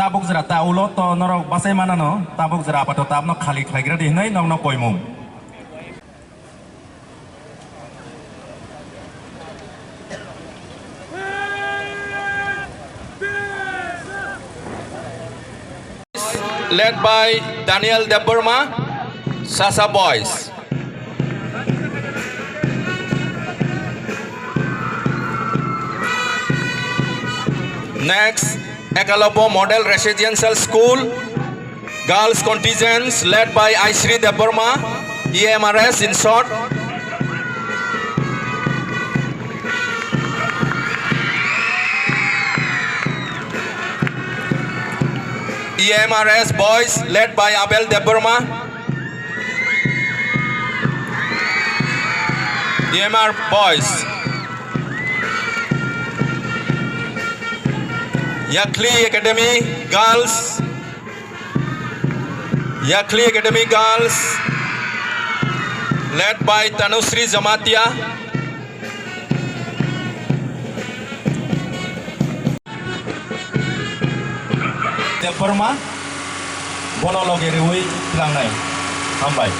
tabuk zera ta ulo to norok basai mana no tabuk zera apa to tab no khali khlaigra di nei nong no koimung. Led by Daniel Deburma, Sasa Boys. Next, Ekalopo Model Residential School, girls contingents led by Aishri Deburma, EMRS in short. EMRS boys led by Abel Deburma. EMR boys. Yakli Academy girls. Yakli Academy girls led by Tanusri Jamatia. Deburma bonologi riwi langnai hambai.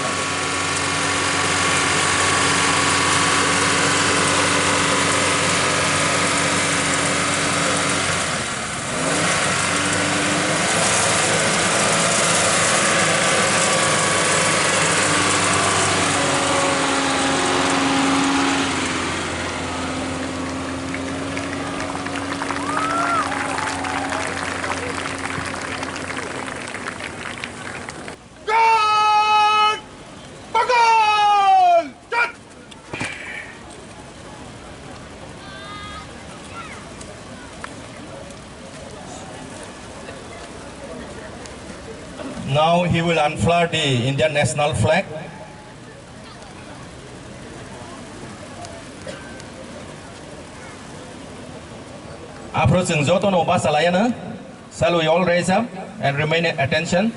Now he will unfurl the Indian national flag. After Joto no Basalayana, shall we all raise up and remain at attention?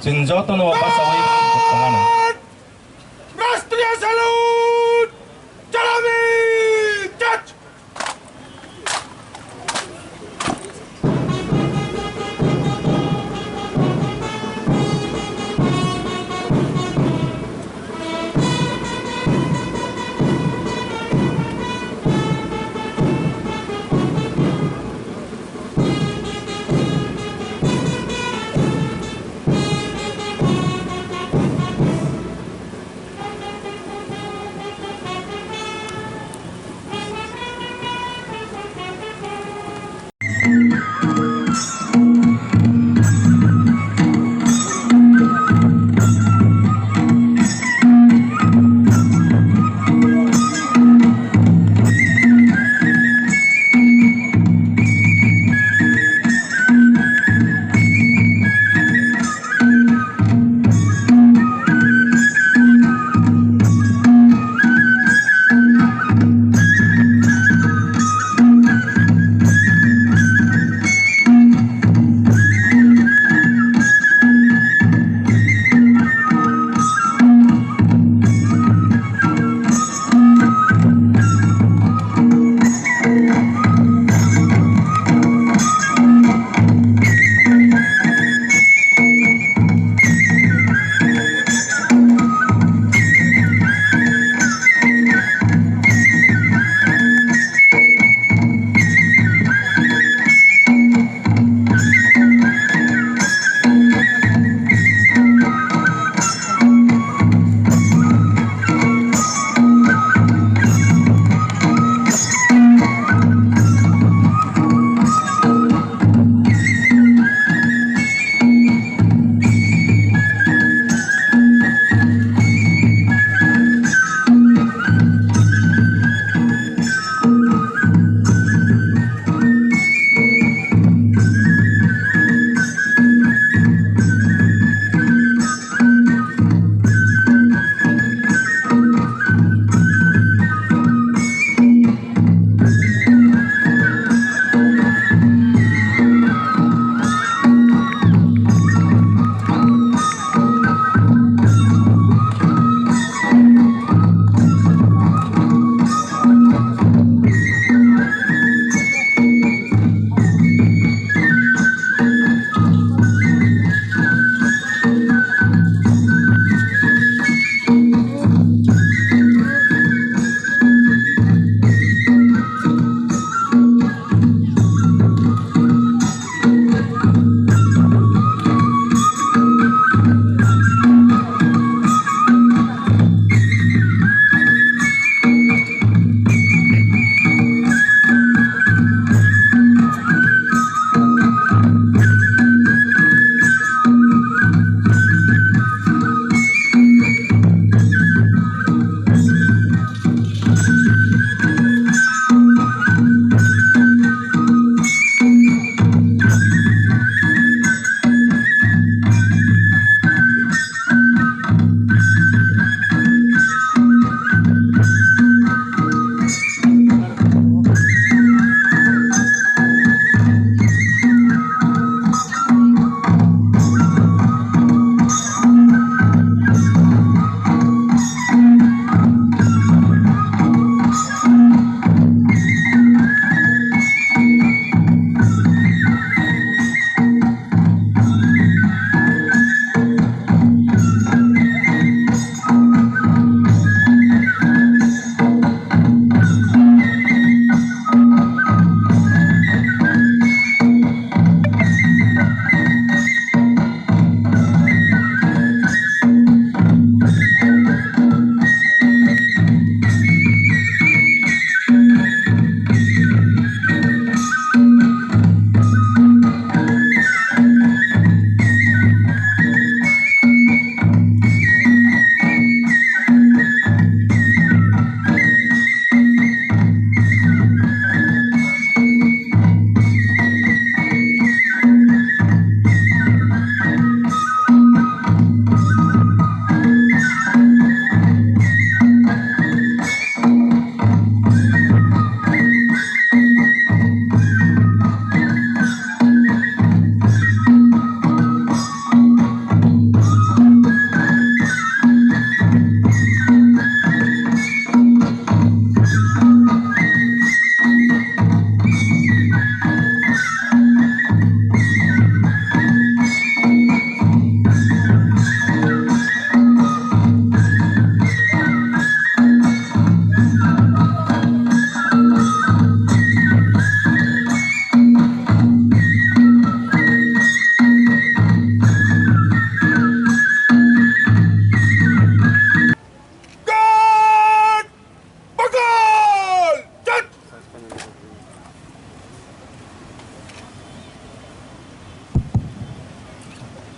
Joto no Basawi. Rastriya salute! Jalami! Touch!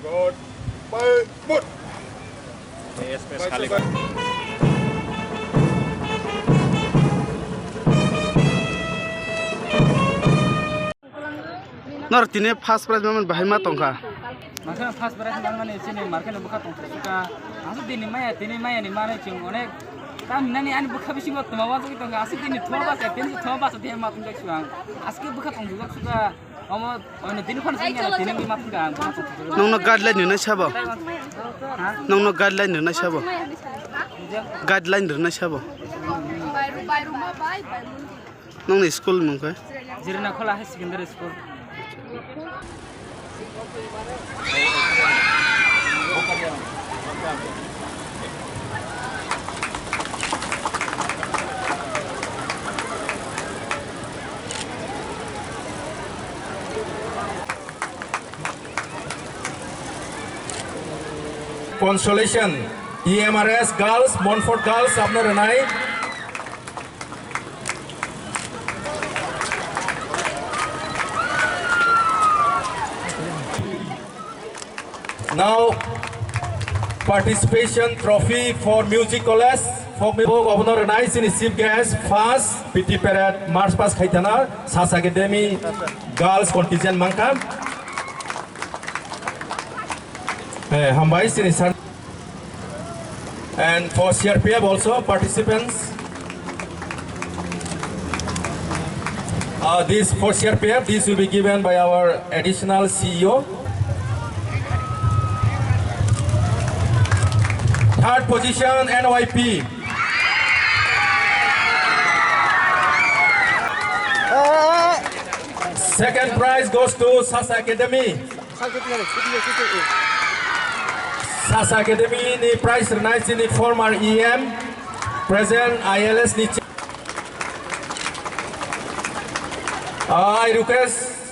Good. By foot. Nor tine first prize moment bahai ma tongka. Maka first prize mana sini market buka tongka suka. Asu tini maya ni mana cium onek. Kami nani ani buka bisi buat mawa tu kita asu tini thua basa tini thua basa dia matang jak suang. Aski buka tongka suka. Omo ono tini kan sini tini bi matang kan. Nong no guideline ni na sabo. Nong no guideline ni na sabo. Guideline ni na sabo. Nong ni school nong ka. Jirna khola hai secondary school. Consolation EMRS girls Montfort girls আপনার নাই Now participation trophy for music college folk governor nice in chief guest first PT parade march past khaitana SAS academy girls contingent mangka hambai sini and for CRPF also participants this for CRPF this will be given by our additional CEO. Third position NYP. Second prize goes to SAS Academy. SAS Academy ni prize nice ni former EM present ILS ni I request